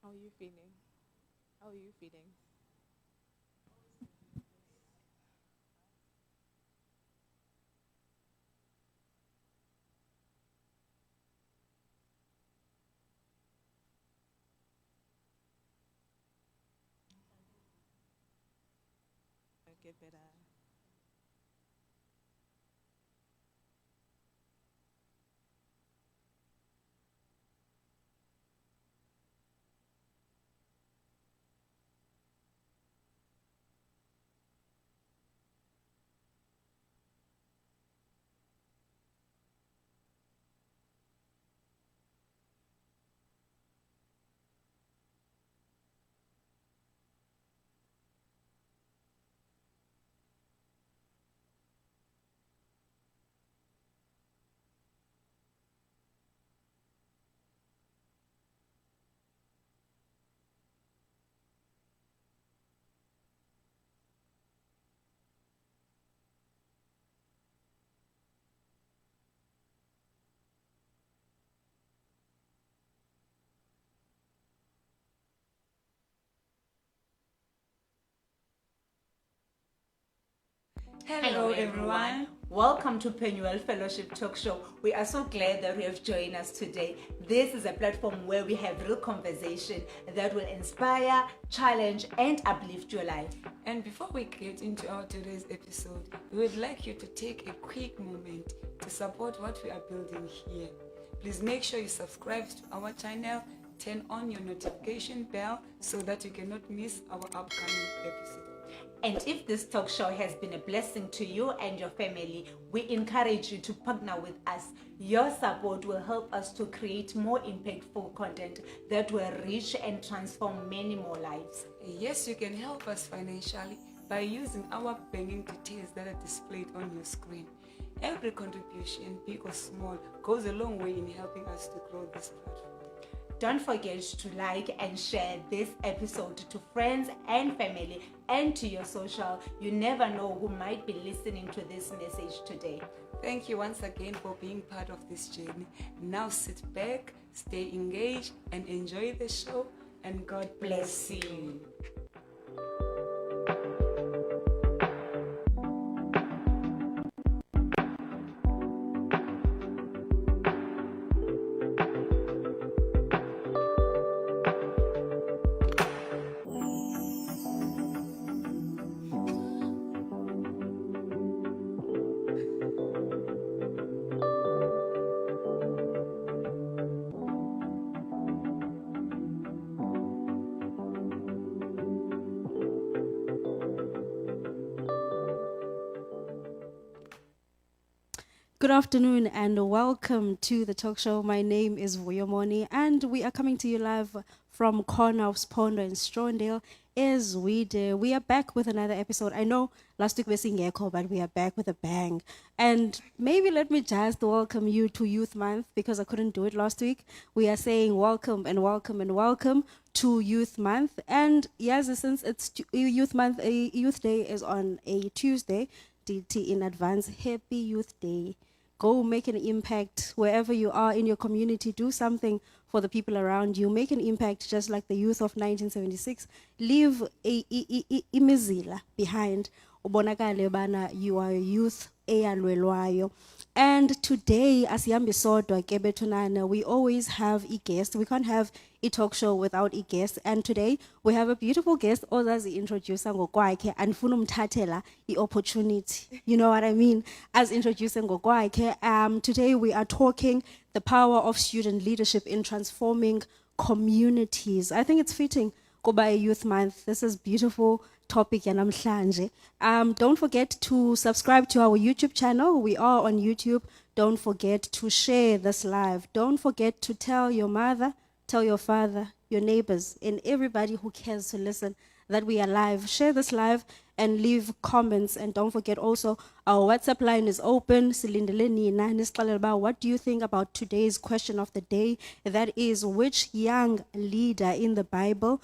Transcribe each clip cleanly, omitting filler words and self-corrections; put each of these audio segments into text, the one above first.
How are you feeling? How are you feeling? Get better. Hello, everyone. Welcome to Penuel Fellowship Talk Show. We are so glad that you have joined us today. This is a platform where we have real conversation that will inspire, challenge, and uplift your life. And before we get into our today's episode, we would like you to take a quick moment to support what we are building here. Please make sure you subscribe to our channel, turn on your notification bell so that you cannot miss our upcoming episode. And if this talk show has been a blessing to you and your family, we encourage you to partner with us. Your support will help us to create more impactful content that will reach and transform many more lives. Yes, you can help us financially by using our banking details that are displayed on your screen. Every contribution, big or small, goes a long way in helping us to grow this platform. Don't forget to like and share this episode to friends and family and to your social. You never know who might be listening to this message today. Thank you once again for being part of this journey. Now sit back, stay engaged, and enjoy the show. And God bless you. Good afternoon and welcome to the talk show. My name is Vuyomoni and we are coming to you live from corner of Spondo in Strondale as we do. We are back with another episode. I know last week we were seeing echo, but we are back with a bang. And maybe let me just welcome you to Youth Month because I couldn't do it last week. We are saying welcome and welcome and welcome to Youth Month. And yes, since it's Youth Month, Youth Day is on a Tuesday. DT in advance, happy Youth Day. Go make an impact wherever you are in your community. Do something for the people around you. Make an impact just like the youth of 1976. Leave a imizila behind. Ubonakale bana you are a youth eyalwelwayo. And today, as Yambi Sodwa Kebetunana, we always have a guest. We can't have a talk show without a guest. And today, we have a beautiful guest, Ozazi introducer ngokwakhe and funumthathela the opportunity. You know what I mean? As introducer ngokwakhe, today we are talking the power of student leadership in transforming communities. I think it's fitting. Kuba Youth Month. This is beautiful topic yanamhlanje. Don't forget to subscribe to our YouTube channel. We are on YouTube. Don't forget to share this live. Don't forget to tell your mother, tell your father, your neighbors, and everybody who cares to listen that we are live. Share this live and leave comments. And don't forget also, our WhatsApp line is open. What do you think about today's question of the day? That is, which young leader in the Bible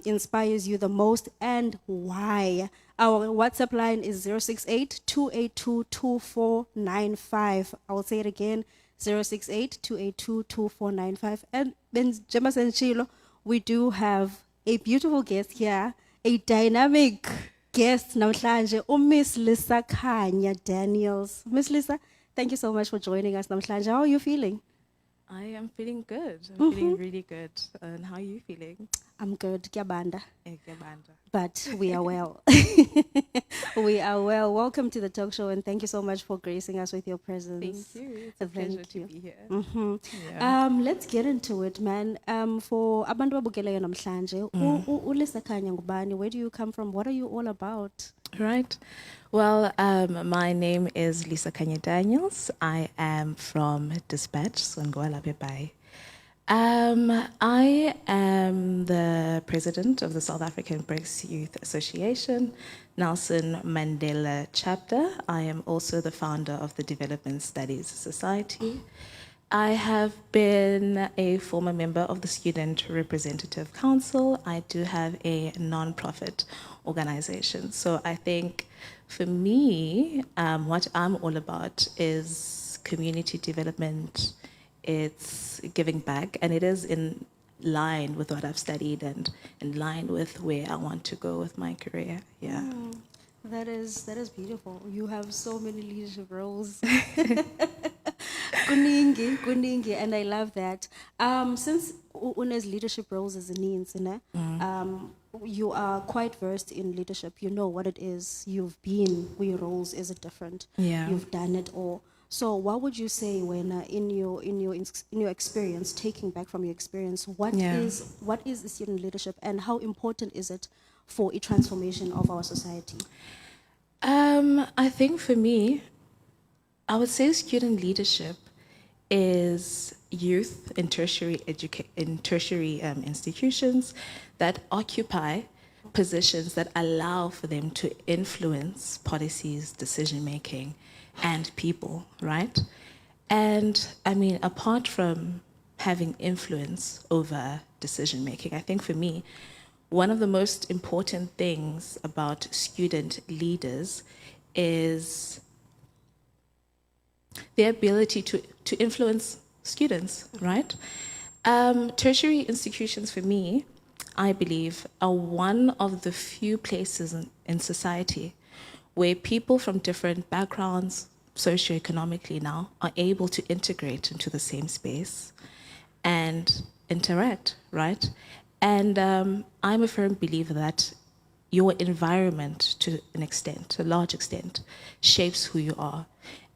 inspires you the most and why? Our WhatsApp line is 068-282-2495. I'll say it again, 068-282-2495. And Ben Jema Senchilo, we do have a beautiful guest here, a dynamic guest namhlanje, Miss Lisakhanya Daniels. Miss Lisa, thank you so much for joining us namhlanje. How are you feeling? I am feeling good. I'm feeling really good. And how are you feeling? I'm good, Kyabanda. Ekebanda. But we are well. We are well. Welcome to the talk show, and thank you so much for gracing us with your presence. Thank you. It's a pleasure to be here. Let's get into it, man. For abantu ababukeleyo namhlanje, uLisakhanya ngubani? Where do you come from? What are you all about? Right. Well, my name is Lisakhanya Daniels. I am from Dispatch, Songola Bebai. I am the president of the South African BRICS Youth Association, Nelson Mandela chapter. I am also the founder of the Development Studies Society. I have been a former member of the Student Representative Council. I do have a non-profit organization. So I think for me, what I'm all about is community development. It's giving back, and it is in line with what I've studied and in line with where I want to go with my career. Yeah. That is beautiful. You have so many leadership roles. Kuningi, and I love that. Since Une's leadership roles is means, you are quite versed in leadership. You know what it is. You've been where your roles is different. Yeah. You've done it all. So, what would you say when, in your experience, taking back from your experience, what is the student leadership, and how important is it for a transformation of our society? I think for me, I would say student leadership is youth in tertiary institutions that occupy positions that allow for them to influence policies, decision making, and people, right? And I mean, apart from having influence over decision making, I think for me, one of the most important things about student leaders is their ability to influence students, right? Tertiary institutions, for me, I believe, are one of the few places in society where people from different backgrounds, socioeconomically now, are able to integrate into the same space and interact, right? And I'm a firm believer that your environment, to an extent, to a large extent, shapes who you are.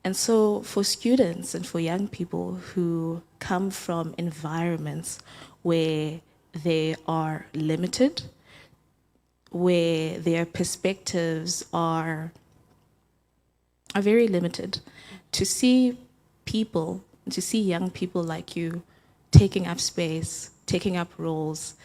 And so for students and for young people who come from environments where they are limited, where their perspectives are very limited, to see young people like you taking up space, taking up roles,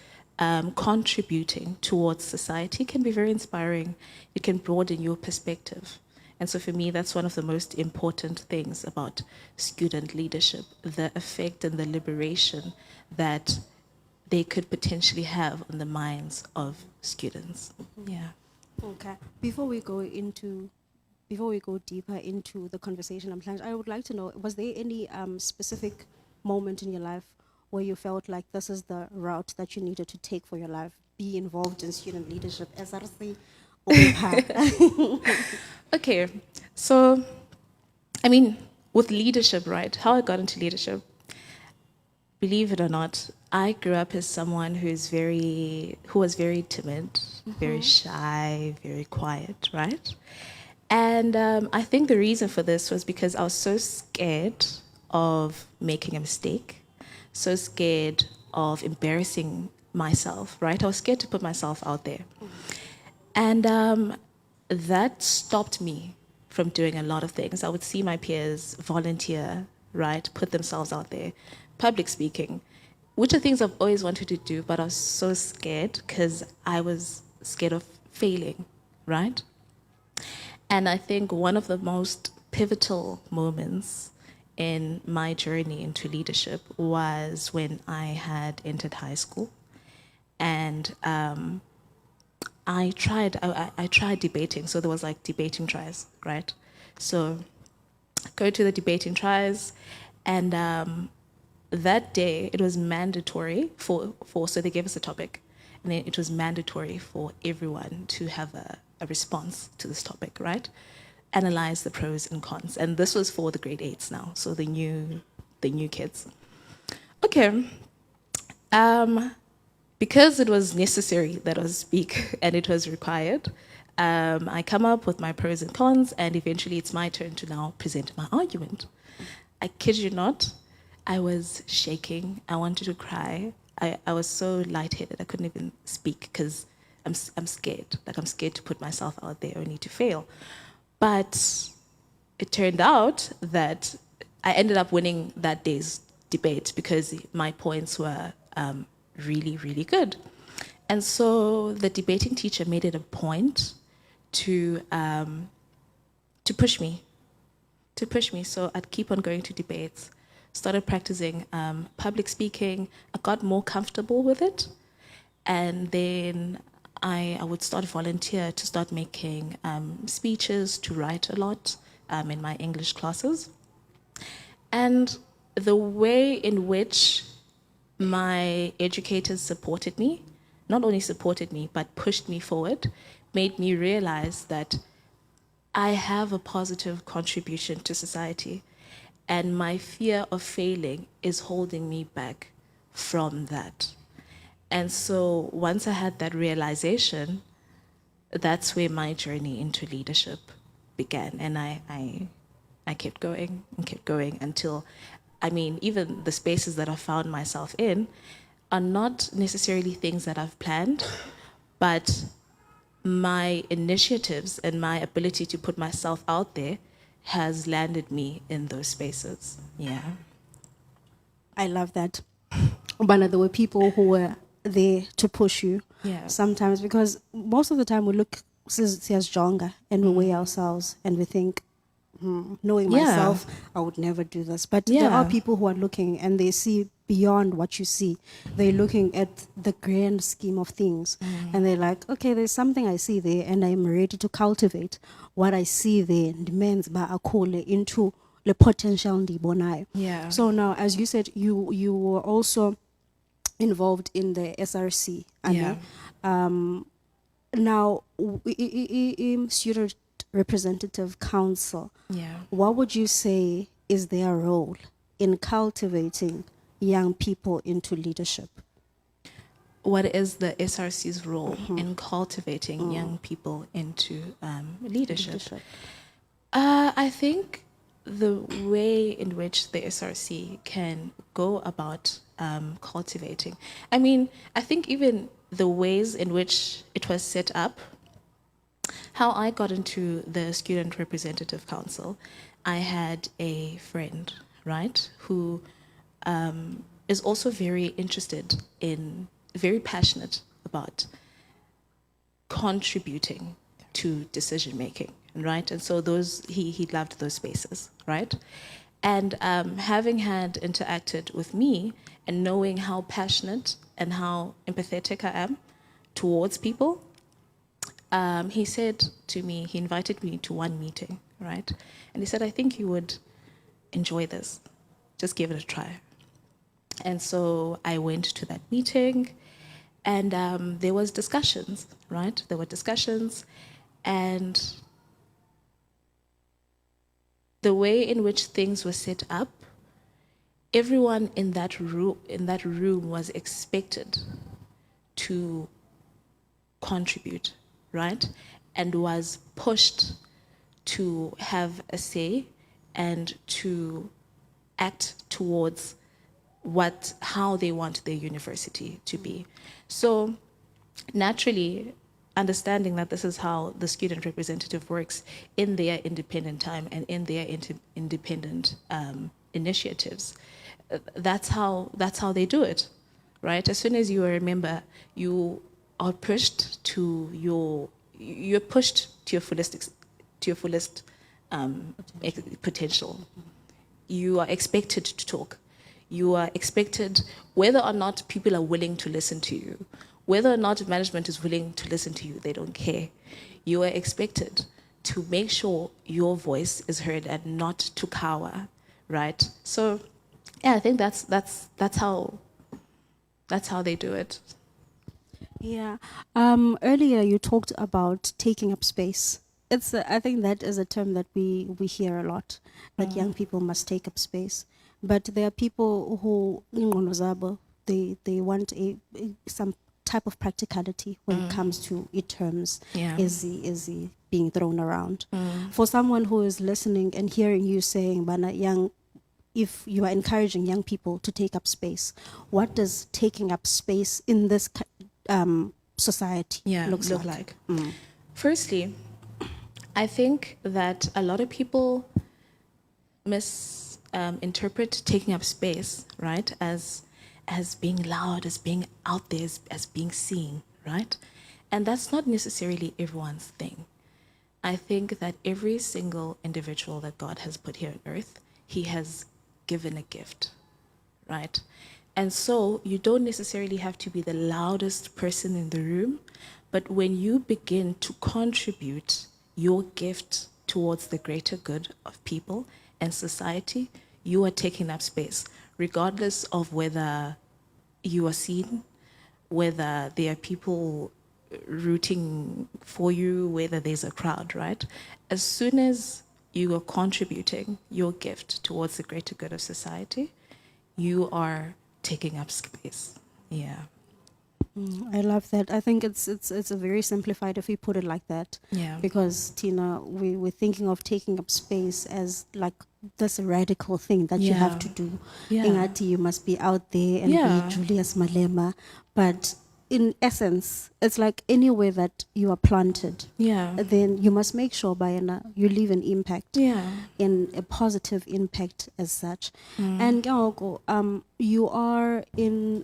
contributing towards society can be very inspiring. It can broaden your perspective. And so for me, that's one of the most important things about student leadership, the effect and the liberation that they could potentially have on the minds of students. Yeah. Okay. Before we go deeper into the conversation, I would like to know, was there any specific moment in your life where you felt like this is the route that you needed to take for your life, be involved in student leadership, SRC? Okay, so, I mean, with leadership, right, how I got into leadership, believe it or not, I grew up as someone who was very timid, very shy, very quiet, right? And I think the reason for this was because I was so scared of making a mistake, so scared of embarrassing myself, right? I was scared to put myself out there. And that stopped me from doing a lot of things. I would see my peers volunteer, right, put themselves out there, public speaking, which are things I've always wanted to do, but I was so scared because I was scared of failing, right? And I think one of the most pivotal moments in my journey into leadership was when I had entered high school, and I tried debating. So there was like debating tries, right? So go to the debating tries, and that day, it was mandatory so they gave us a topic, and then it was mandatory for everyone to have a response to this topic, right? Analyze the pros and cons. And this was for the grade 8s now, so the new kids. Okay. Because it was necessary that I speak and it was required, I come up with my pros and cons, and eventually it's my turn to now present my argument. I kid you not, I was shaking. I wanted to cry. I was so lightheaded. I couldn't even speak because I'm scared. Like, I'm scared to put myself out there only to fail. But it turned out that I ended up winning that day's debate because my points were really, really good. And so the debating teacher made it a point to push me. So I'd keep on going to debates, started practicing public speaking. I got more comfortable with it. And then I would start volunteer to start making speeches, to write a lot in my English classes. And the way in which my educators supported me, not only supported me, but pushed me forward, made me realize that I have a positive contribution to society, and my fear of failing is holding me back from that. And so once I had that realization, that's where my journey into leadership began. And I kept going and kept going until, I mean, even the spaces that I found myself in are not necessarily things that I've planned, but my initiatives and my ability to put myself out there has landed me in those spaces. Yeah. I love that. But there were people who were there to push you. Yeah. Sometimes, because most of the time we look as stronger and we weigh ourselves and we think, knowing Yeah. myself, I would never do this. But there are people who are looking and they see beyond what you see. They're looking at the grand scheme of things. And they're like, okay, there's something I see there and I'm ready to cultivate what I see there. Demands by akole into the potential ndibonayo. Yeah. So now, as you said, you were also involved in the SRC. Yeah. Now, Student Representative Council, Yeah. what would you say is their role in cultivating young people into leadership? What is the SRC's role in cultivating young people into leadership? I think the way in which the SRC can go about cultivating, I mean, I think even the ways in which it was set up, how I got into the Student Representative Council, I had a friend, right, who is also very interested in, very passionate about contributing to decision making, right? And so he loved those spaces, right? And having had interacted with me and knowing how passionate and how empathetic I am towards people, he said to me, he invited me to one meeting, right? And he said, I think you would enjoy this. Just give it a try. And so I went to that meeting, and there was discussions, right? There were discussions, and the way in which things were set up, everyone in that room was expected to contribute, right? And was pushed to have a say and to act towards how they want their university to be. So naturally, understanding that this is how the student representative works in their independent time and in their independent initiatives, that's how they do it, right? As soon as you are a member, you are pushed to your fullest potential. You are expected to talk. You are expected, whether or not people are willing to listen to you, whether or not management is willing to listen to you, they don't care. You are expected to make sure your voice is heard and not to cower, right? So yeah, I think that's how they do it. Yeah. Earlier you talked about taking up space. I think that is a term that we hear a lot, that young people must take up space. But there are people who, ingqondo zabo, they want some type of practicality when it comes to terms Yeah. is he being thrown around. For someone who is listening and hearing you saying, Bana, young, if you are encouraging young people to take up space, what does taking up space in this society looks look like? like. Firstly, I think that a lot of people misinterpret taking up space, right, as being loud, as being out there, as being seen, right? And that's not necessarily everyone's thing. I think that every single individual that God has put here on earth, he has given a gift, right? And so you don't necessarily have to be the loudest person in the room, but when you begin to contribute your gift towards the greater good of people and society, you are taking up space, regardless of whether you are seen, whether there are people rooting for you, whether there's a crowd, right? As soon as you are contributing your gift towards the greater good of society, you are taking up space. Yeah. I love that. I think it's a very simplified if we put it like that. Yeah. Because Tina, we're thinking of taking up space as like this radical thing that you have Yeah. to do. Yeah. Ingati, you must be out there and Yeah. be Julius Malema. But in essence, it's like anywhere that you are planted, Yeah. then you must make sure you leave an impact. Yeah. In a positive impact as such. And you are in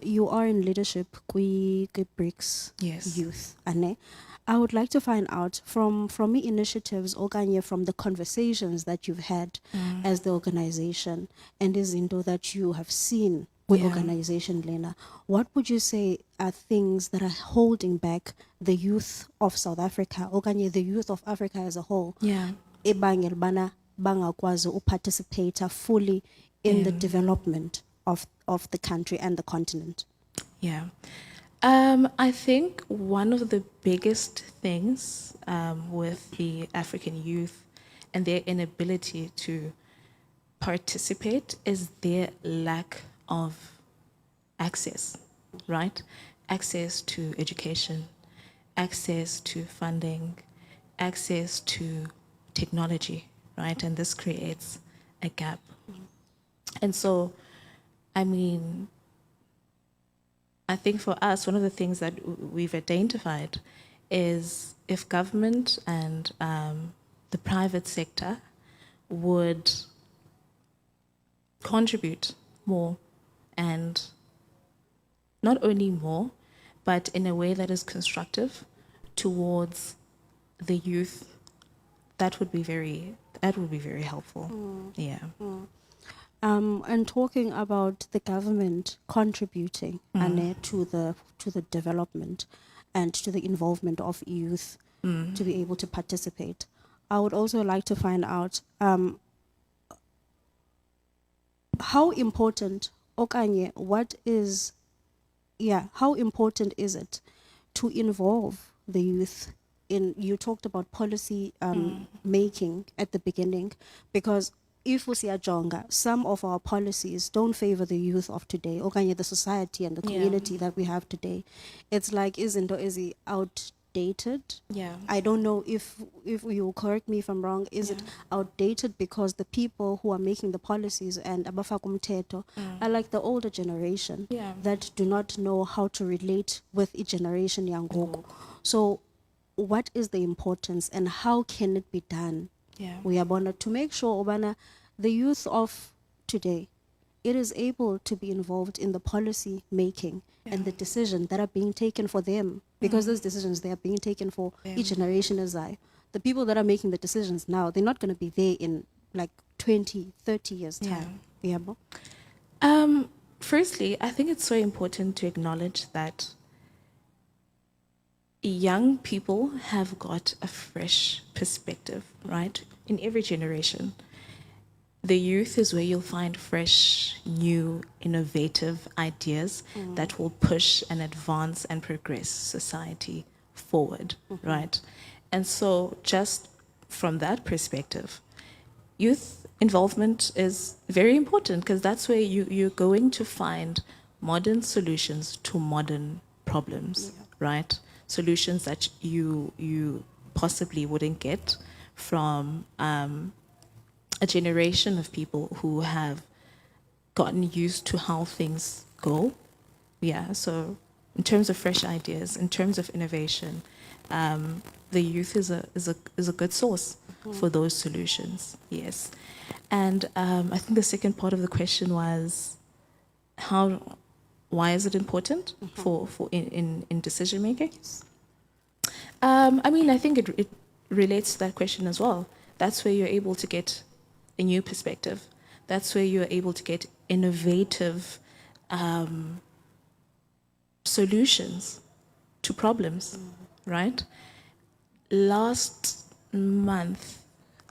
leadership kwi BRICS Yes. youth. Ane. I would like to find out from the initiatives okanye from the conversations that you've had as the organization and izinto that you have seen with Yeah. organization Lena, what would you say are things that are holding back the youth of South Africa, okanye the youth of Africa as a whole? Yeah. Ebangela bana bangakwazi uparticipate fully in the development of the country and the continent. Yeah. I think one of the biggest things with the African youth and their inability to participate is their lack of access, right? Access to education, access to funding, access to technology, right? And this creates a gap. And so, I mean, I think for us, one of the things that we've identified is if government and the private sector would contribute more, and not only more, but in a way that is constructive towards the youth, that would be very helpful. Yeah. And talking about the government contributing to the development and to the involvement of youth to be able to participate, I would also like to find out how important how important is it to involve the youth in, you talked about policy making at the beginning, because if we see a jonga, some of our policies don't favor the youth of today, or the society and the community that we have today. It's like, is it outdated? Yeah. I don't know if you will correct me if I'm wrong. Is it outdated because the people who are making the policies and abafakumteto are like the older generation that do not know how to relate with a generation yangoku. So what is the importance and how can it be done? We are born to make sure obana the youth of today, it is able to be involved in the policy making and the decisions that are being taken for them, because those decisions, they are being taken for each generation as the people that are making the decisions now, they're not going to be there in like 20, 30 years time. Firstly, I think it's so important to acknowledge that young people have got a fresh perspective, right? In every generation. the youth is where you'll find fresh, new, innovative ideas that will push and advance and progress society forward, right? And so, just from that perspective, youth involvement is very important because that's where you're going to find modern solutions to modern problems, right? Solutions that you possibly wouldn't get from a generation of people who have gotten used to how things go. Yeah, so in terms of fresh ideas, in terms of innovation, the youth is a good source for those solutions. Yes, and I think the second part of the question was why is it important for in decision making? I mean, I think it relates to that question as well. That's where you're able to get a new perspective. That's where you're able to get innovative solutions to problems, right? Last month,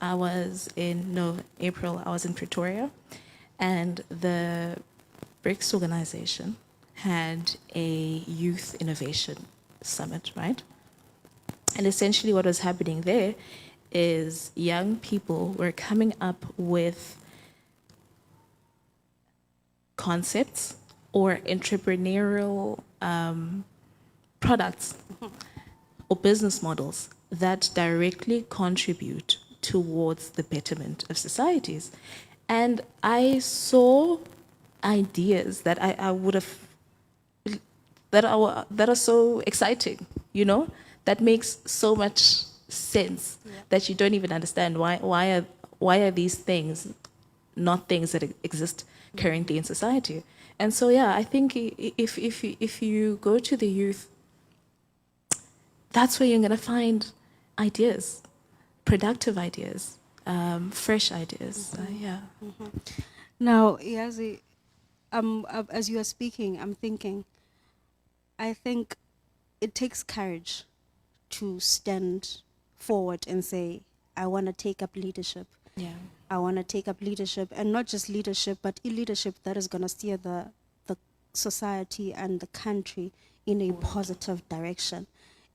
April, I was in Pretoria, and the BRICS organization had a youth innovation summit, right? And essentially what was happening there is young people were coming up with concepts or entrepreneurial products or business models that directly contribute towards the betterment of societies. And I saw ideas that I would have that are so exciting, you know, that makes so much sense that you don't even understand why are these things not things that exist currently in society. And so yeah, I think if you go to the youth, that's where you're going to find ideas, productive ideas, fresh ideas. Yeah. Now, Yazi, as you are speaking, I'm thinking, I think it takes courage to stand forward and say, I want to take up leadership. Yeah. I want to take up leadership, and not just leadership, but leadership that is going to steer the society and the country in a positive direction.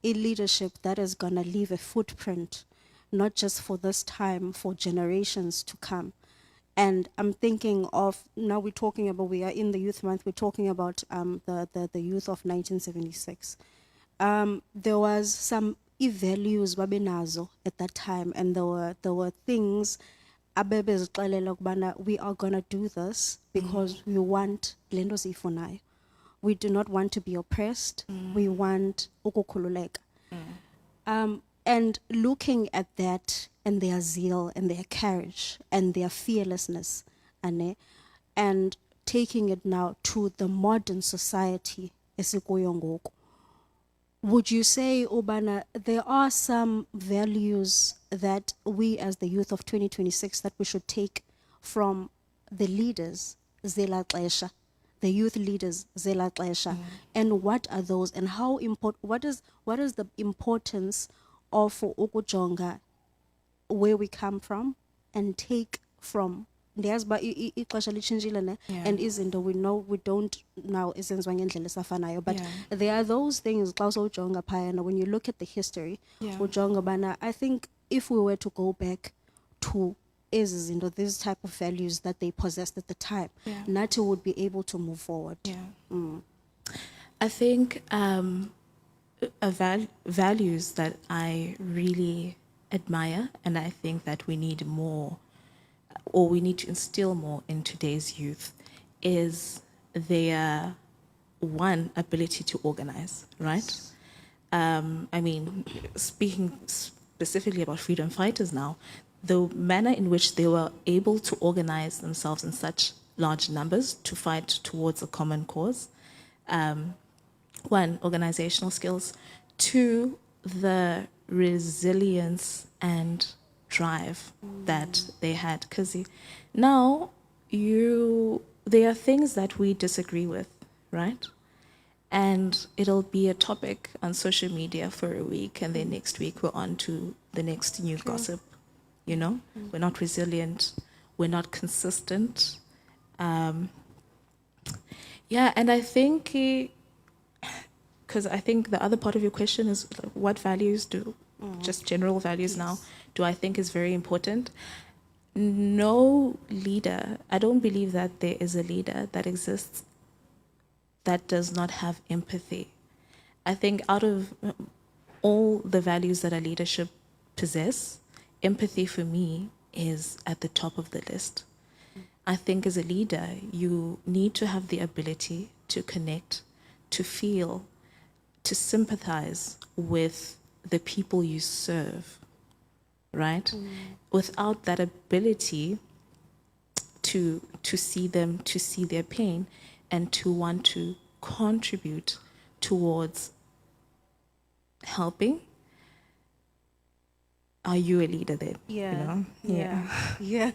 A leadership that is going to leave a footprint, not just for this time, for generations to come. And I'm thinking of, now we're talking about, we are in the Youth Month, we're talking about the youth of 1976. There was some values babenazo at that time, and there were things abebezixelela ukubana we are going to do this because we want le nto siyifunayo. We do not want to be oppressed. We want ukukhululeka. And looking at that and their zeal and their courage and their fearlessness, and taking it now to the modern society esikuyo ngoku, would you say, Obana, there are some values that we as the youth of 2026 that we should take from the leaders, Zela Klesha, the youth leaders, Zela Klesha, and what are those, and how important, what is the importance of ukujonga where we come from and take from ndiyaziba ixesha litshintshile ne, and izinto we know we don't now isenziwa ngendlela esafanayo, but there are those things xa usowujonga phayana when you look at the history ujonga bana, I think if we were to go back to these type of values that they possessed at the time, nathi would be able to move forward. I think values that I really admire, and I think that we need more, or we need to instill more in today's youth, is their ability to organize, right? I mean, speaking specifically about freedom fighters now, the manner in which they were able to organize themselves in such large numbers to fight towards a common cause. One, organizational skills. Two, the resilience and drive that they had. Because now there are things that we disagree with, right? And it'll be a topic on social media for a week, and then next week we're on to the next new gossip. You know, we're not resilient, we're not consistent. Yeah, and I think, because I think the other part of your question is like, what values do, just general values now, do I think is very important? No leader, I don't believe that there is a leader that exists that does not have empathy. I think out of all the values that a leadership possess, empathy for me is at the top of the list. I think as a leader, you need to have the ability to connect, to feel, to sympathize with the people you serve, right? Without that ability to see them, to see their pain, and to want to contribute towards helping, are you a leader then? Yeah, You know? yeah.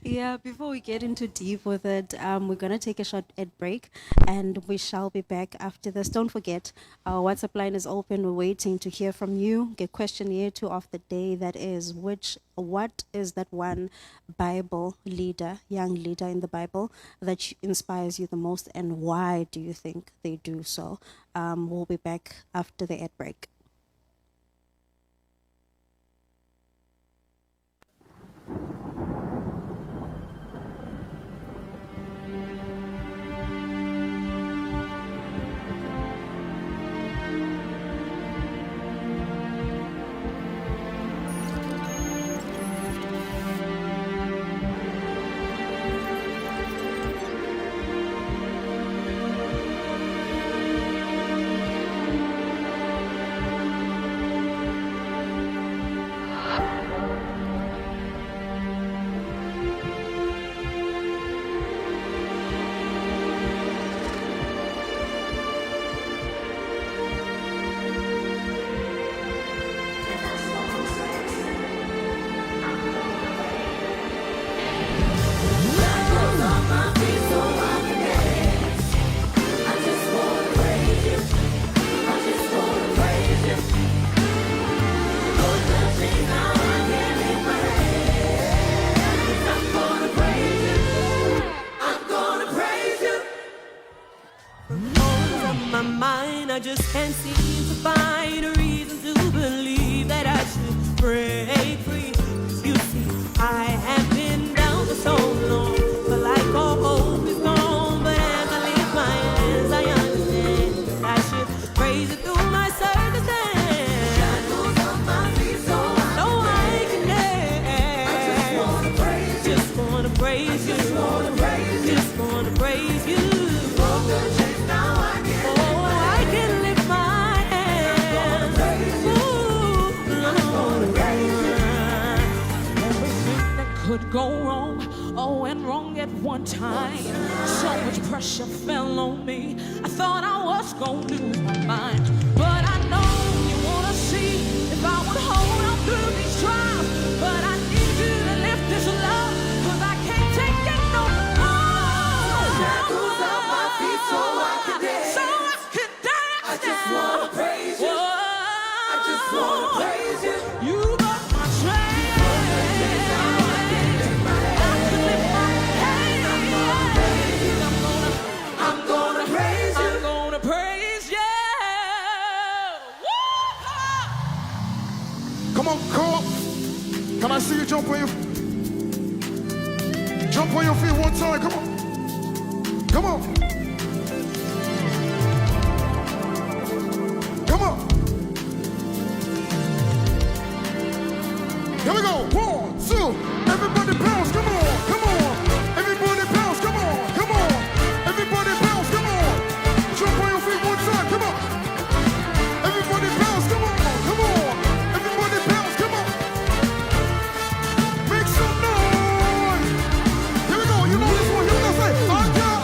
Yeah, before we get into deep with it, we're going to take a short ad break and we shall be back after this. Don't forget, our WhatsApp line is open. We're waiting to hear from you. Get question year 2 of the day, that is, what is that one Bible leader, young leader in the Bible that inspires you the most, and why do you think they do so? We'll be back after the ad break. My mind, I just can't seem to find a reason to believe that I should break free. You see, I have been down for so long, but like all hope is gone. But as I lift my hands, I understand that I should praise it through my circumstance. Shackles on my feet, so I can dance. I just wanna praise you, just wanna praise you, just wanna praise you, just wanna praise you. Could go wrong, oh, and wrong at one time. So much pressure fell on me. I thought I was gonna lose my mind. But I know you wanna see if I would hold on through these trials. But I need you to lift this love, 'cause I can't take it no more. Shackles off my feet so I can dance. So I can dance. I just wanna praise you. I just wanna praise you. You got my strength. Come on, come on. Can I see you jump on your feet one time? Come on. Come on. Come on. Here we go. 1, 2. Everybody bounce. Come on. Come on. Everybody bounce. Come on. Come on. Everybody bounce. Come on. Jump on your feet one time. Come on. Everybody bounce. Come on. Come on. Everybody bounce. Come on. Make some noise. Here we go. You know this one. Here we go. Say, I got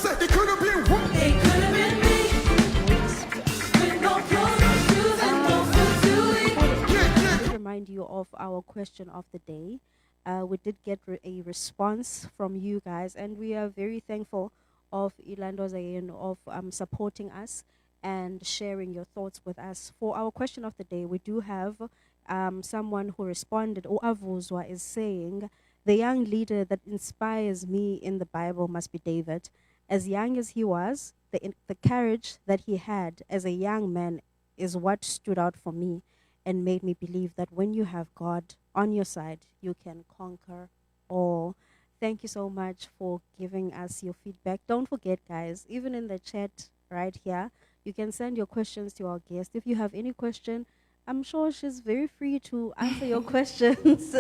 said it could have been what? It could have been me. With no clothes, no shoes, and no food to eat. Yeah, yeah. Remind you of our question of the day. We did get a response from you guys, and we are very thankful of Ilando Zayen of supporting us and sharing your thoughts with us. For our question of the day, we do have someone who responded. Oavuzwa is saying, the young leader that inspires me in the Bible must be David. As young as he was, the courage that he had as a young man is what stood out for me and made me believe that when you have God on your side, you can conquer all. Thank you so much for giving us your feedback. Don't forget, guys, even in the chat right here, you can send your questions to our guest. If you have any question, I'm sure she's very free to answer your questions.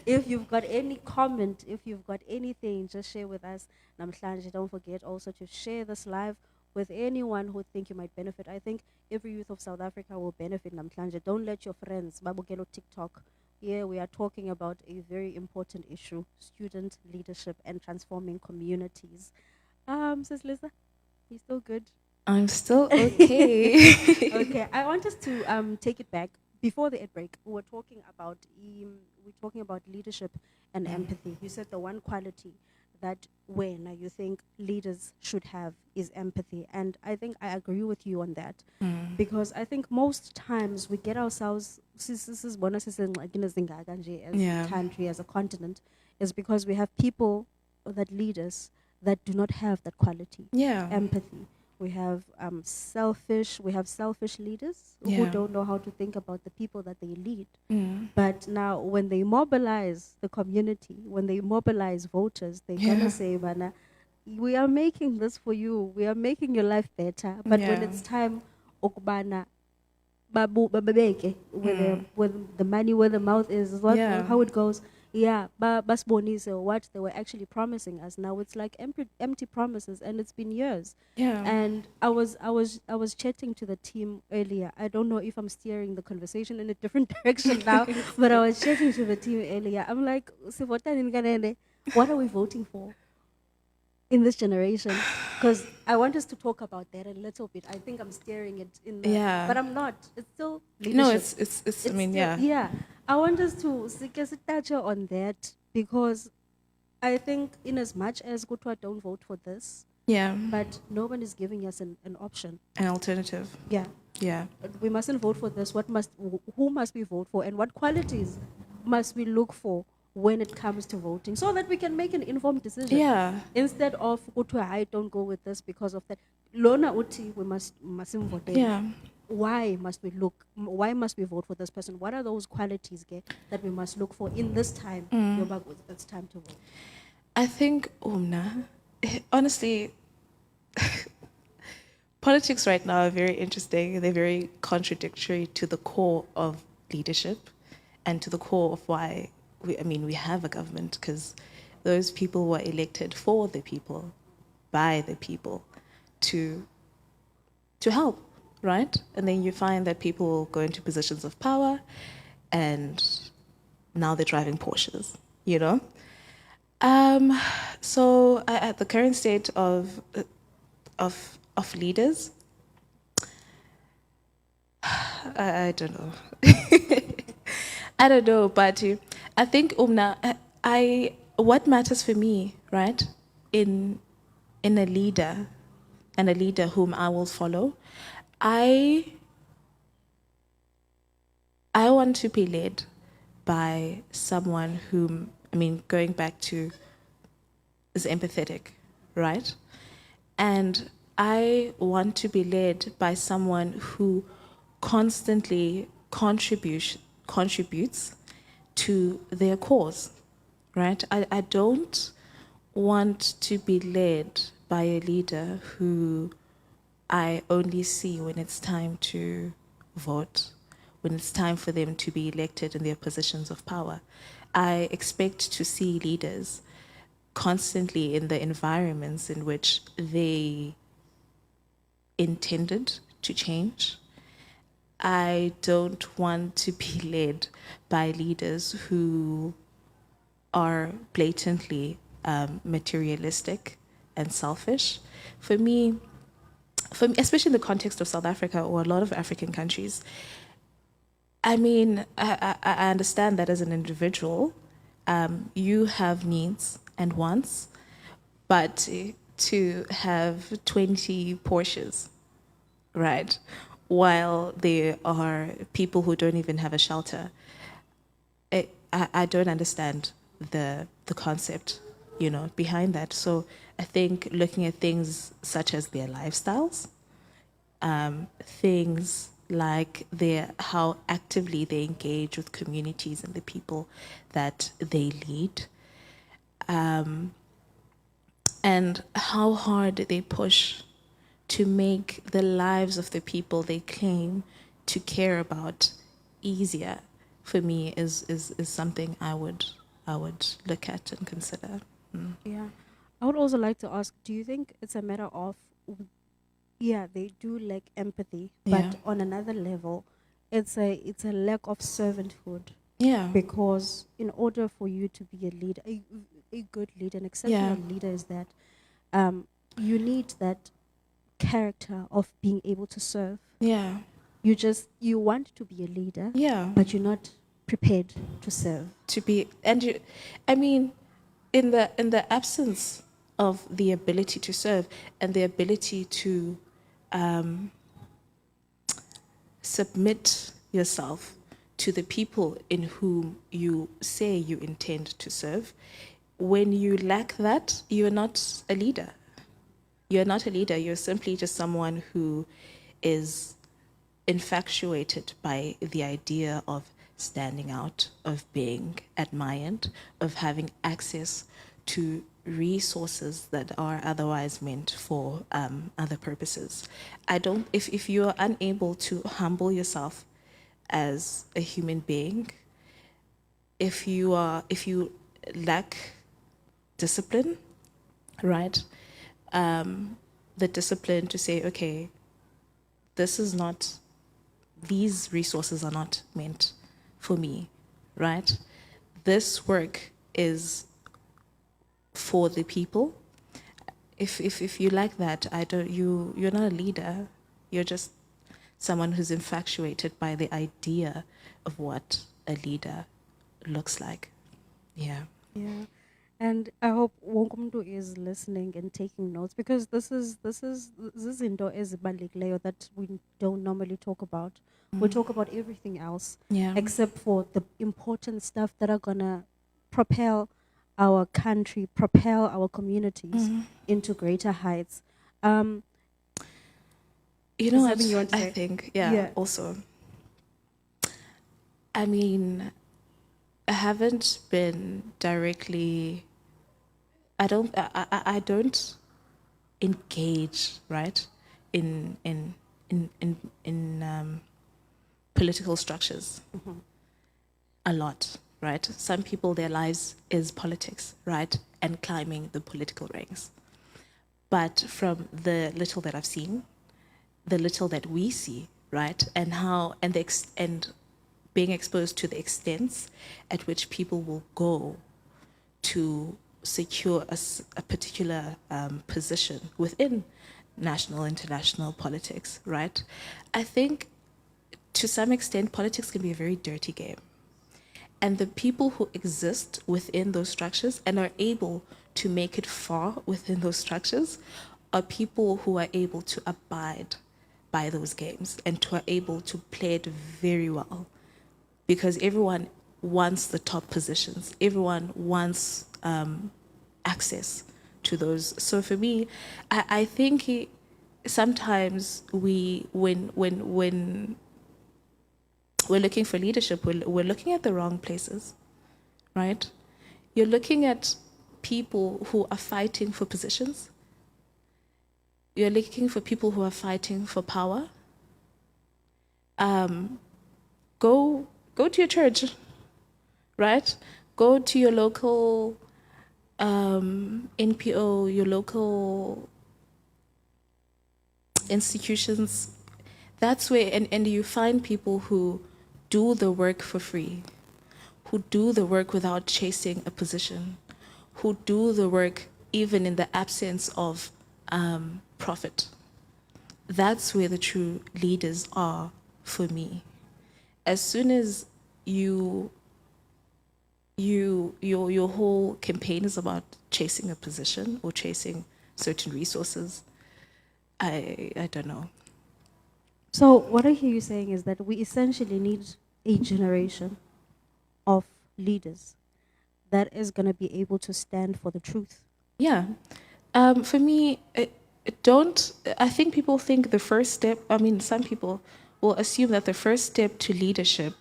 If you've got any comment, if you've got anything, just share with us. Namhlanje, don't forget also to share this live with anyone who think you might benefit. I think every youth of South Africa will benefit namhlanje. Don't let your friends babukelo TikTok. Here we are talking about a very important issue: student leadership and transforming communities. Sis Lisa, you still good? I'm still okay. Okay, I want us to take it back. Before the ad break, we were talking about leadership and empathy. You said the one quality that when you think leaders should have is empathy, and I think I agree with you on that, because I think most times we get ourselves as Yeah. a country, as a continent, is because we have people that lead us that do not have that quality, Yeah. empathy. We have selfish leaders who Yeah. don't know how to think about the people that they lead. Mm. But now, when they mobilize the community, when they mobilize voters, they're Yeah. gonna say, "Bana, we are making this for you. We are making your life better." But when Yeah. it's time, okubana, babeke, where the money, where the mouth is what, Yeah. how it goes. Yeah, basbonise what they were actually promising us. Now it's like empty promises, and it's been years. Yeah. And I was chatting to the team earlier. I don't know if I'm steering the conversation in a different direction now, but I was chatting to the team earlier. I'm like, what are we voting for in this generation? Because I want us to talk about that a little bit. I think I'm steering it in the, Yeah. but I'm not. It's still leadership. No, it's I mean, still, yeah. I want us to touch on that, because I think in as much as Gutwa don't vote for this, Yeah. but no one is giving us an option. An alternative. Yeah. Yeah. We mustn't vote for this. Who must we vote for, and what qualities must we look for when it comes to voting, so that we can make an informed decision? Yeah. Instead of I don't go with this because of that. Lona uti, we mustn't vote. Yeah. Why must we look? Why must we vote for this person? What are those qualities that we must look for in this time? It's time to vote. I think, honestly, politics right now are very interesting. They're very contradictory to the core of leadership and to the core of why we have a government, because those people were elected for the people, by the people, to help, right? And then you find that people go into positions of power, and now they're driving Porsches, you know? So at the current state of leaders, I don't know. I don't know, but I think what matters for me, right, in a leader, and a leader whom I will follow, I want to be led by someone whom, going back to, is empathetic, right? And I want to be led by someone who constantly contributes to their cause, right? I don't want to be led by a leader who I only see when it's time to vote, when it's time for them to be elected in their positions of power. I expect to see leaders constantly in the environments in which they intended to change. I don't want to be led by leaders who are blatantly materialistic and selfish. For me, especially in the context of South Africa or a lot of African countries, I mean, I understand that as an individual, you have needs and wants, but to have 20 Porsches, right, while there are people who don't even have a shelter, I don't understand the concept, behind that. So I think looking at things such as their lifestyles, things like how actively they engage with communities and the people that they lead, and how hard they push to make the lives of the people they claim to care about easier, for me is something I would look at and consider. Yeah. I would also like to ask, do you think it's a matter of, yeah, they do lack empathy, but Yeah. on another level, it's a lack of servanthood. Yeah. Because in order for you to be a leader, a good leader, an exceptional leader is that you need that character of being able to serve. Yeah. You want to be a leader, Yeah. but you're not prepared to serve. To be, and you, I mean, in the absence of the ability to serve and the ability to submit yourself to the people in whom you say you intend to serve, when you lack that, you're not a leader. You're not a leader. You're simply just someone who is infatuated by the idea of standing out, of being admired, of having access to resources that are otherwise meant for other purposes. If you are unable to humble yourself as a human being, if you lack discipline, right? The discipline to say, okay, these resources are not meant for me, right? This work is for the people. If you like that, you're not a leader. You're just someone who's infatuated by the idea of what a leader looks like. Yeah. Yeah. And I hope Wonkumdu is listening and taking notes, because this is into ezibalulekileyo that we don't normally talk about. We talk about everything else, Yeah. except for the important stuff that are gonna propel our country, propel our communities into greater heights. You know Is what? something you want to I say? think, Yeah. also, I mean, I haven't been directly, I don't engage, right, in political structures a lot, right? Some people, their lives is politics, right, and climbing the political ranks. But from the little that I've seen, the little that we see, right, and being exposed to the extents at which people will go to secure a particular position within national, international politics, right? I think to some extent, politics can be a very dirty game. And the people who exist within those structures and are able to make it far within those structures are people who are able to abide by those games and who are able to play it very well. Because everyone wants the top positions. Everyone wants access to those. So for me, I think sometimes when we're looking for leadership, we're looking at the wrong places, right? You're looking at people who are fighting for positions. You're looking for people who are fighting for power. Go to your church, right? Go to your local NPO, your local institutions. That's where, and you find people who do the work for free, who do the work without chasing a position, who do the work even in the absence of profit. That's where the true leaders are for me. As soon as your whole campaign is about chasing a position or chasing certain resources, I don't know. So what I hear you saying is that we essentially need a generation of leaders that is going to be able to stand for the truth. Yeah. For me, I think people think the first step, some people will assume that the first step to leadership,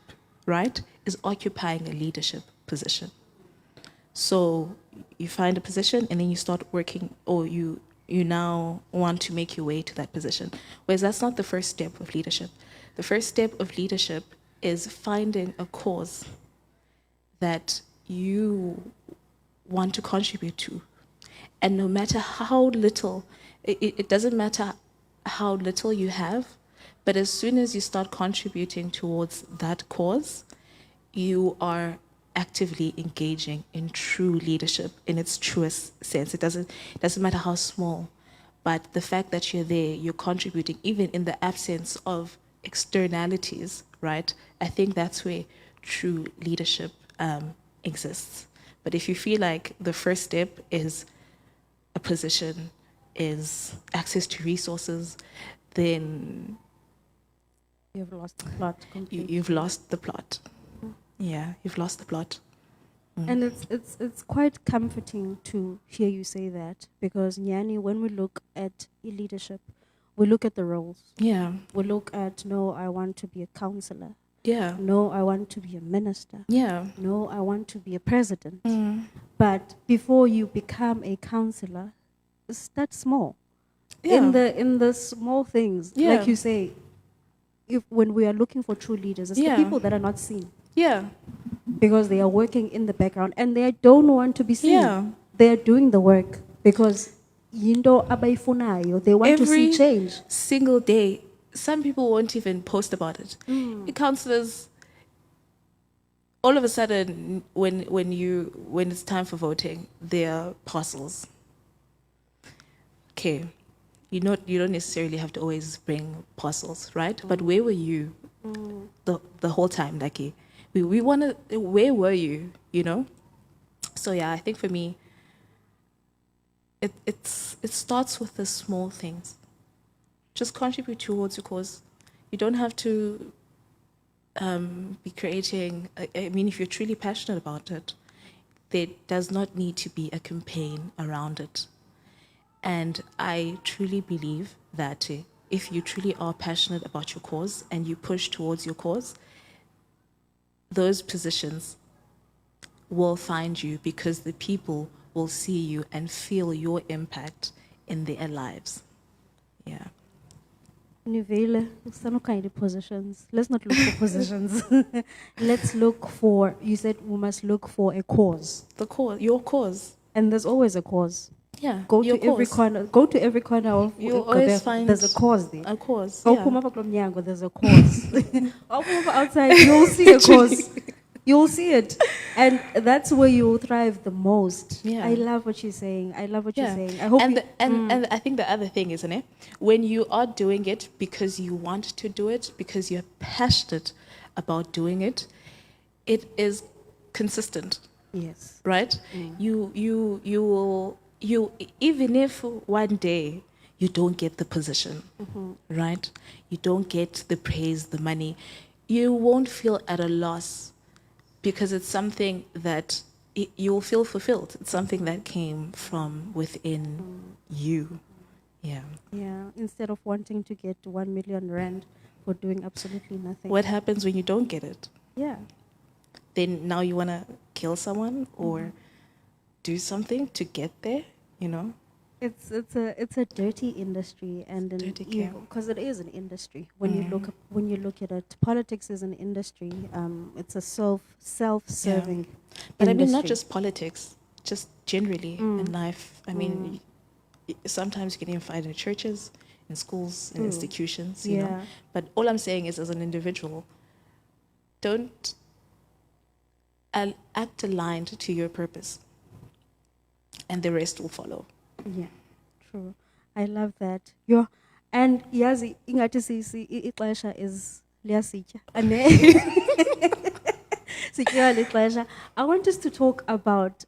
right, is occupying a leadership position. So you find a position and then you start working, or you now want to make your way to that position. Whereas that's not the first step of leadership. The first step of leadership is finding a cause that you want to contribute to. And no matter how little, it doesn't matter how little you have, but as soon as you start contributing towards that cause, you are actively engaging in true leadership in its truest sense. It doesn't matter how small, but the fact that you're there, you're contributing, even in the absence of externalities, right? I think that's where true leadership exists. But if you feel like the first step is a position, is access to resources, then You've lost the plot completely. you've lost the plot. Yeah, you've lost the plot. And it's quite comforting to hear you say that, because Nyani, when we look at leadership, we look at the roles. Yeah, We look at, no, I want to be a counselor. yeah, No, I want to be a minister. yeah. No, I want to be a president. But before you become a counselor, start small. Yeah. In the small things, Yeah. like you say, when we are looking for true leaders, it's Yeah. the people that are not seen, Yeah, because they are working in the background and they don't want to be seen. Yeah. They are doing the work because yindo abayifunayo, they want to see change. single day, some people won't even post about it. The counselors, all of a sudden, when it's time for voting, there are parcels. Okay, you don't necessarily have to always bring parcels, right? But where were you the whole time, Lucky? We want to. Where were you? You know. So yeah, I think for me, it starts with the small things. Just contribute towards your cause. You don't have to be creating. I mean, if you're truly passionate about it, there does not need to be a campaign around it. And I truly believe that if you truly are passionate about your cause and you push towards your cause, those positions will find you, because the people will see you and feel your impact in their lives. Yeah. Nivele, some kind of positions. Let's not look for positions. Let's look for, you said we must look for a cause. The cause, your cause. And there's always a cause. Yeah. Go your to every cause. corner. Go to every corner of You'll Gqeberha, always find there's a cause there. a cause. Go Yeah. Kumapa Mnyango, there's a cause. Go outside, you'll see a cause. You'll see it. And that's where you'll thrive the most. Yeah. I love what you're saying. I love what Yeah. you're saying. I hope and, you, and I think the other thing, isn't it? When you are doing it because you want to do it, because you're passionate about doing it, it is consistent, yes. right? You will, even if one day you don't get the position, right? You don't get the praise, the money, you won't feel at a loss, because it's something that you'll feel fulfilled. It's something that came from within you. Yeah. Yeah. Instead of wanting to get 1 million rand for doing absolutely nothing. What happens when you don't get it? Yeah. Then now you want to kill someone or do something to get there, you know? It's a dirty industry and an Dirty evil, game. because it is an industry. When you look at it, politics is an industry. It's a self-serving. But I mean, not industry. just politics, just generally in life. I mean, sometimes you can even find it in churches, in schools, in institutions, you know. Yeah. But all I'm saying is, as an individual, don't act aligned to your purpose. and the rest will follow. Yeah, true. I love that. Yeah. And yazi ingathi ixesha is liyasitya. Sitya lixesha. I want us to talk about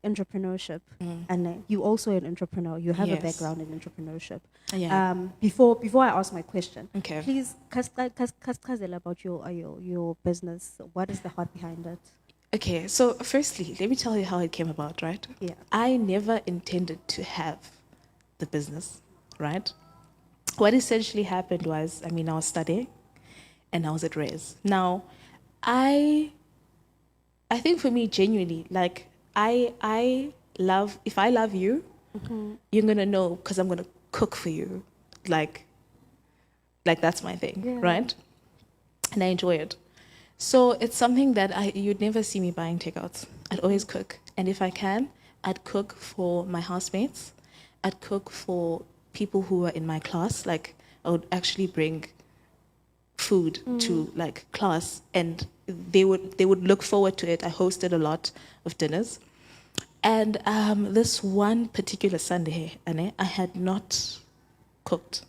entrepreneurship. And you're also an entrepreneur. You have a Yes. background in entrepreneurship. Yeah. Before I ask my question, Okay. please kasqazela about your business. What is the heart behind it? Okay, so firstly, let me tell you how it came about, right? Yeah. I never intended to have the business, right? What essentially happened was, I was studying and I was at Res. Now, I think for me, genuinely, like, I love, if I love you, you're going to know because I'm going to cook for you. Like that's my thing, Yeah. right? And I enjoy it. So it's something that you'd never see me buying takeouts. I'd always cook. And if I can, I'd cook for my housemates. I'd cook for people who were in my class. Like, I would actually bring food to like class, and they would look forward to it. I hosted a lot of dinners. And this one particular Sunday, I had not cooked.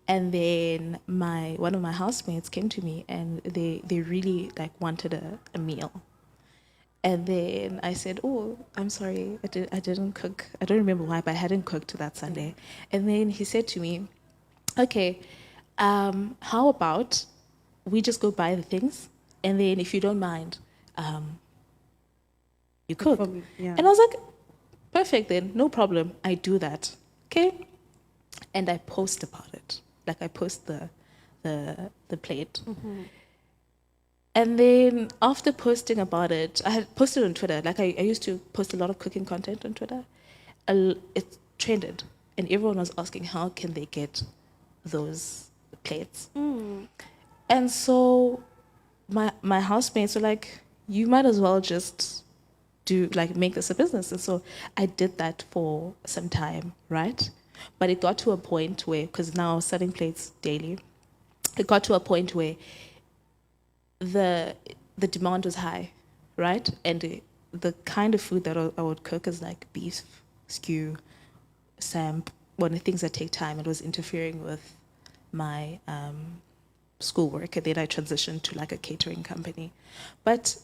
And then one of my housemates came to me, and they really like wanted a meal. And then I said, "Oh, I'm sorry, I didn't cook. I don't remember why, but I hadn't cooked that Sunday." And then he said to me, "Okay, how about we just go buy the things, and then if you don't mind, you cook." for me, yeah. And I was like, "Perfect then, no problem. I do that." Okay. And I post about it. Like, I post the plate. And then after posting about it, I had posted on Twitter. Like, I used to post a lot of cooking content on Twitter. It trended, and everyone was asking how can they get those plates. And so my housemates were like, "You might as well just make this a business." And so I did that for some time, right? But it got to a point where, because now I was selling plates daily, it got to a point where the demand was high, right? And the kind of food that I would cook is like beef, stew, samp, one of the things that take time. It was interfering with my schoolwork, and then I transitioned to like a catering company. But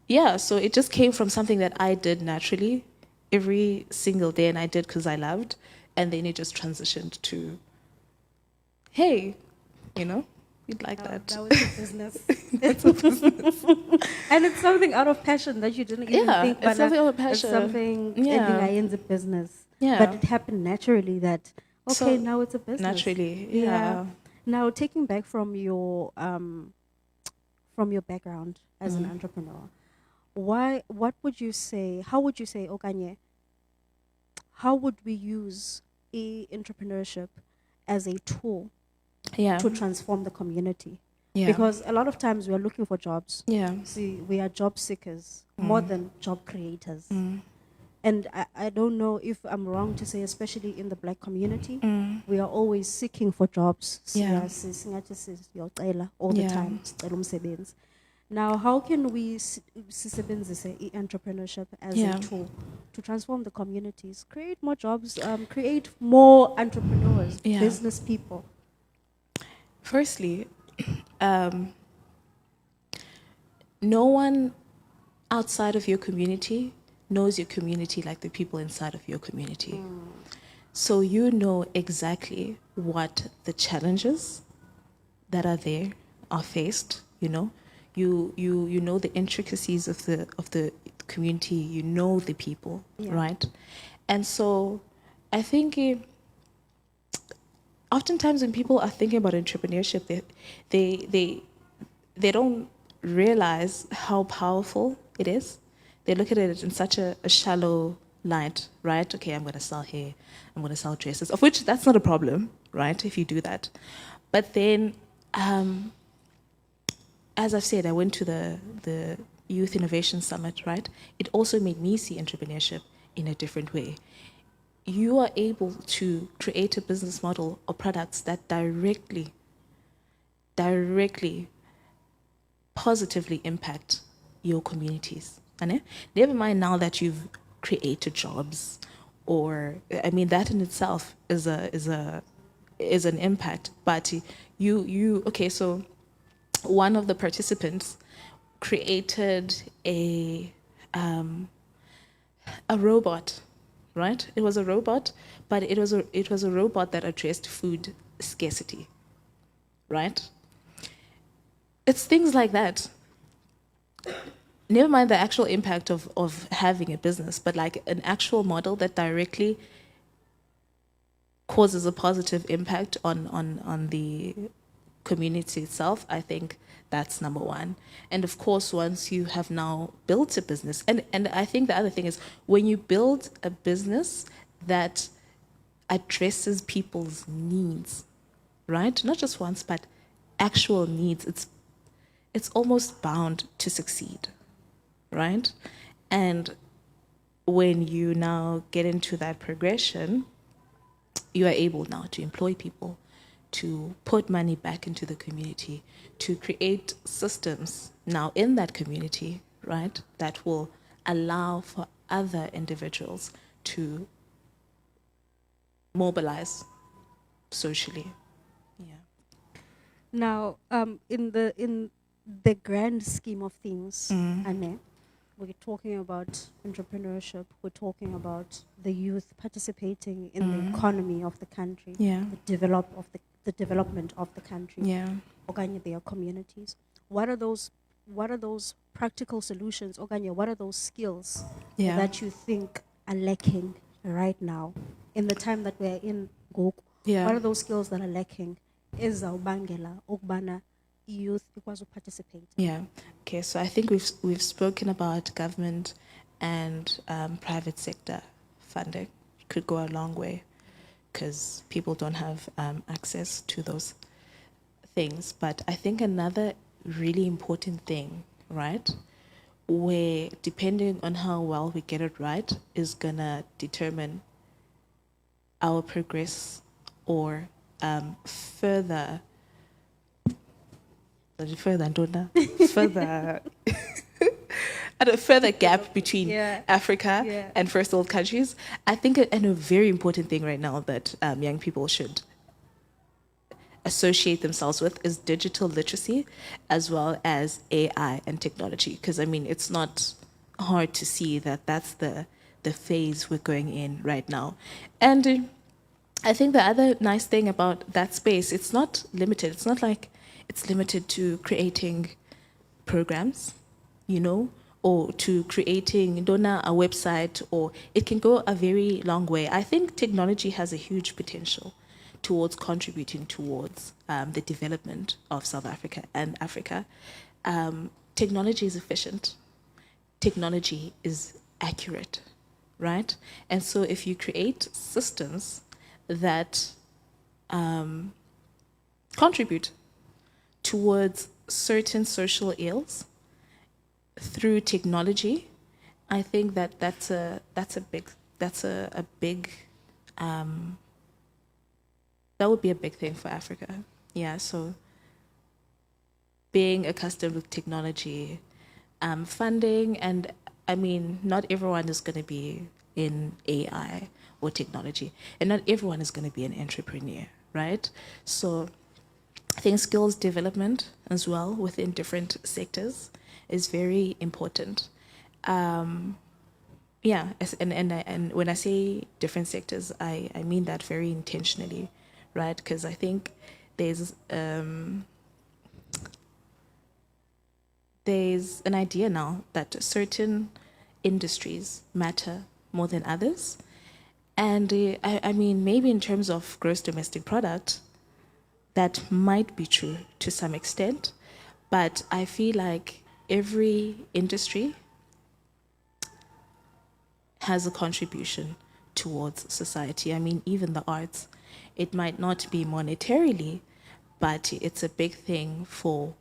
yeah, so it just came from something that I did naturally every single day, and I did because I loved. And then it just transitioned to, hey, we'd like that. That was a business. And it's something out of passion that you didn't even think. It's something out of passion. It's something Yeah. in the business. Yeah. But it happened naturally that, okay, So, now it's a business. Naturally, yeah. Now, taking back from your background as an entrepreneur, what would you say, how would you say, Okanye, how would we use entrepreneurship as a tool Yeah. to transform the community? Yeah. Because a lot of times we are looking for jobs. Yeah. See, we are job seekers more than job creators. And I don't know if I'm wrong to say, especially in the black community, we are always seeking for jobs. Yeah. All the Yeah. time. Sicela umsebenzi. Now, how can we sisebenzise entrepreneurship as Yeah. a tool to transform the communities, create more jobs, create more entrepreneurs, Yeah. business people? Firstly, no one outside of your community knows your community like the people inside of your community. So you know exactly what the challenges that are there are faced, You know the intricacies of the community, you know the people, right? And so I think oftentimes when people are thinking about entrepreneurship, they don't realize how powerful it is. They look at it in such a shallow light, right? Okay, I'm going to sell hair, I'm going to sell dresses, of which that's not a problem, right, if you do that. But then, as I've said, I went to the Youth Innovation Summit, right? It also made me see entrepreneurship in a different way. You are able to create a business model or products that directly, positively impact your communities. Never mind now that you've created jobs, or I mean that in itself is an impact. But you okay, so one of the participants created a robot, right? It was a robot, but it was a robot that addressed food scarcity, right? It's things like that. Never mind the actual impact of having a business, but like an actual model that directly causes a positive impact on the community itself. I think that's number one. And of course, once you have now built a business, and I think the other thing is when you build a business that addresses people's needs, right? Not just wants, but actual needs, it's almost bound to succeed, right? And when you now get into that progression, you are able now to employ people, to put money back into the community, to create systems now in that community, right, that will allow for other individuals to mobilize socially. Yeah. Now, in the grand scheme of things, Anne, we're talking about entrepreneurship. We're talking about the youth participating in the economy of the country, Yeah. the development of the country, Yeah. Okanye their communities. What are those practical solutions, Okanye? What are those skills Yeah. that you think are lacking right now in the time that we're in Goku? Yeah. What are those skills that are lacking? Ezawubangela ukubana youth ikwazi participate. Yeah. Okay. So I think we've spoken about government and private sector funding. Could go a long way because people don't have access to those things. But I think another really important thing, right, where depending on how well we get it right, is gonna determine our progress or further at a further gap between Africa and first world countries. I think and a very important thing right now that young people should associate themselves with is digital literacy as well as AI and technology. Because I mean, it's not hard to see that that's the phase we're going in right now. And I think the other nice thing about that space, it's not limited. It's not like it's limited to creating programs, or to creating a website, or it can go a very long way. I think technology has a huge potential towards contributing towards the development of South Africa and Africa. Technology is efficient. Technology is accurate, right? And so if you create systems that contribute towards certain social ills through technology, I think that's a big that would be a big thing for Africa. Yeah, so being accustomed with technology, funding, and I mean, not everyone is going to be in AI or technology, and not everyone is going to be an entrepreneur, right? So I think skills development as well within different sectors is very important. And when I say different sectors, I mean that very intentionally, right? Because I think there's an idea now that certain industries matter more than others. And I mean, maybe in terms of gross domestic product, that might be true to some extent, but I feel like every industry has a contribution towards society. I mean, even the arts, it might not be monetarily, but it's a big thing for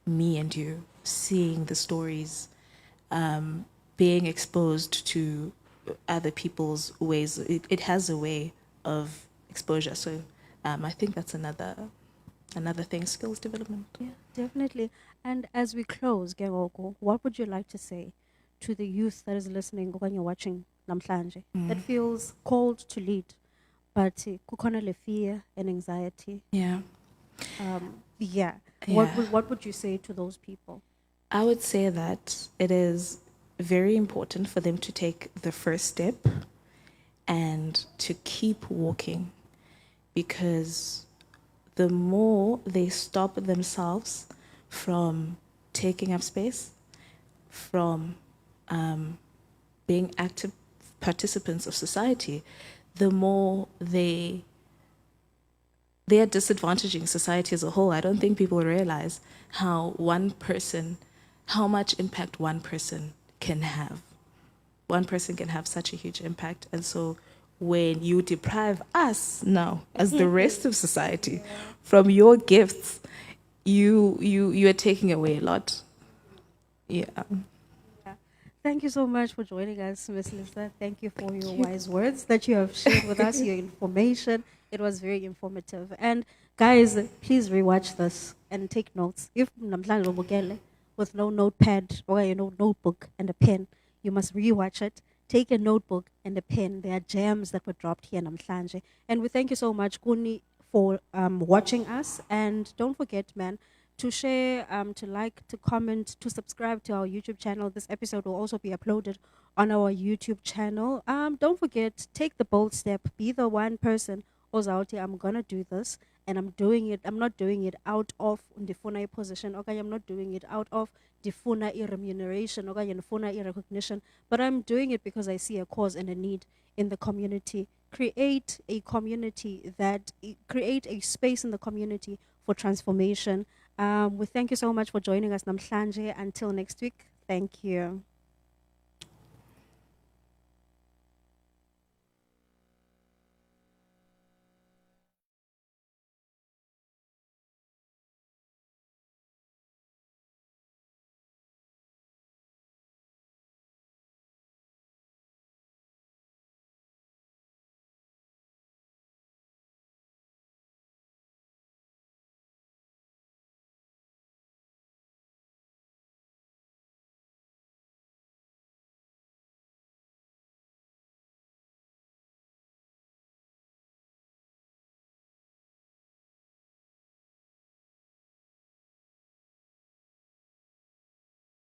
me and you, seeing the stories, being exposed to other people's ways. It has a way of exposure. So I think that's another thing, skills development. Yeah, definitely. And as we close, Gengoko, what would you like to say to the youth that is listening when you're watching namhlanje that feels called to lead, but kukhona le fear and anxiety. Yeah. Yeah. Yeah. What would you say to those people? I would say that it is very important for them to take the first step and to keep walking, because the more they stop themselves from taking up space, from being active participants of society, the more they are disadvantaging society as a whole. I don't think people realize how much impact one person can have. One person can have such a huge impact. And so when you deprive us now, as the rest of society, from your gifts, you are taking away a lot. Yeah. Thank you so much for joining us, Miss Lisa. Thank you for your wise words that you have shared with us, your information. It was very informative. And guys, please rewatch this and take notes. If namhlanje ubukele with no notepad or notebook and a pen, you must rewatch it. Take a notebook and a pen. There are gems that were dropped here namhlanje. And we thank you so much, Kuni, for watching us. And don't forget, man, to share, to like, to comment, to subscribe to our YouTube channel. This episode will also be uploaded on our YouTube channel. Don't forget, take the bold step. Be the one person who's out here, I'm going to do this, and I'm doing it. I'm not doing it out of ndifuna position. Okay, I'm not doing it out of ndifuna remuneration. Okay, ndifuna recognition. But I'm doing it because I see a cause and a need in the community. Create a community create a space in the community for transformation. We thank you so much for joining us namhlanje. Until next week, thank you.